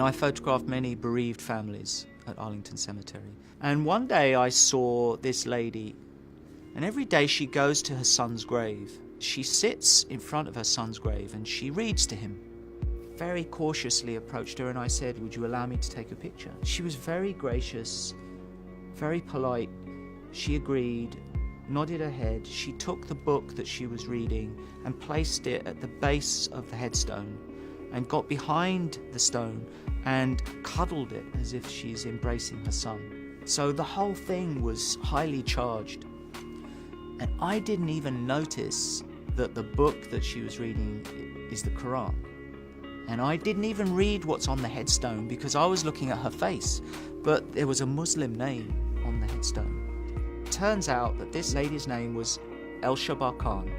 I photographed many bereaved families at Arlington Cemetery. And one day I saw this lady, and every day she goes to her son's grave. She sits in front of her son's grave and she reads to him. Very cautiously approached her and I said, "Would you allow me to take a picture?" She was very gracious, very polite. She agreed, nodded her head. She took the book that she was reading and placed it at the base of the headstone and got behind the stone and cuddled it as if she's embracing her son. So the whole thing was highly charged. And I didn't even notice that the book that she was reading is the Quran. And I didn't even read what's on the headstone because I was looking at her face. But there was a Muslim name on the headstone. Turns out that this lady's name was El-Shabba Khan.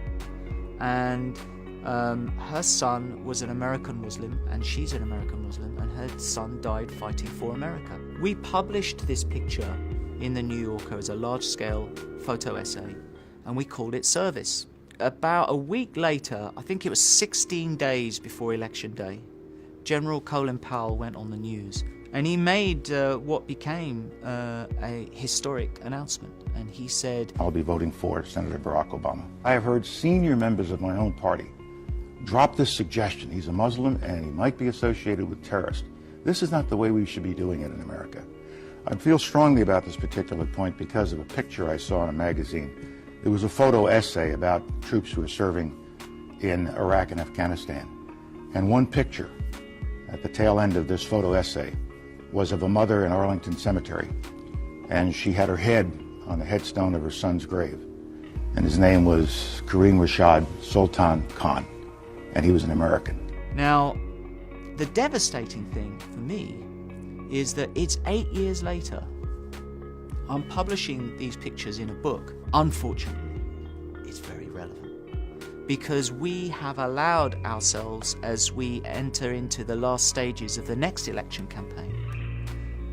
And her son was an American Muslim, and she's an American Muslim, and her son died fighting for America. We published this picture in the New Yorker as a large-scale photo essay, and we called it Service. About a week later, I think it was 16 days before Election Day, General Colin Powell went on the news, and he made what became a historic announcement. And he said, "I'll be voting for Senator Barack Obama." I have heard senior members of my own party drop this suggestion. He's a Muslim and he might be associated with terrorists. This is not the way we should be doing it in America. I feel strongly about this particular point because of a picture I saw in a magazine. It was a photo essay about troops who were serving in Iraq and Afghanistan. And one picture at the tail end of this photo essay was of a mother in Arlington Cemetery. And she had her head on the headstone of her son's grave. And his name was Kareem Rashad Sultan Khan. And he was an American. Now, the devastating thing for me is that it's 8 years later. I'm publishing these pictures in a book. Unfortunately, it's very relevant because we have allowed ourselves, as we enter into the last stages of the next election campaign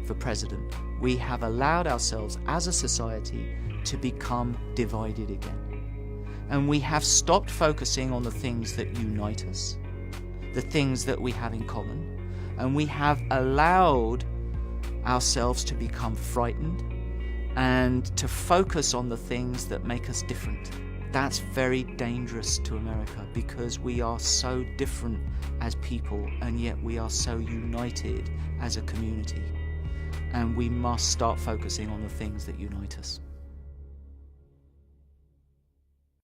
for president, we have allowed ourselves as a society to become divided again. And we have stopped focusing on the things that unite us, the things that we have in common, and we have allowed ourselves to become frightened and to focus on the things that make us different. That's very dangerous to America because we are so different as people and yet we are so united as a community. And we must start focusing on the things that unite us.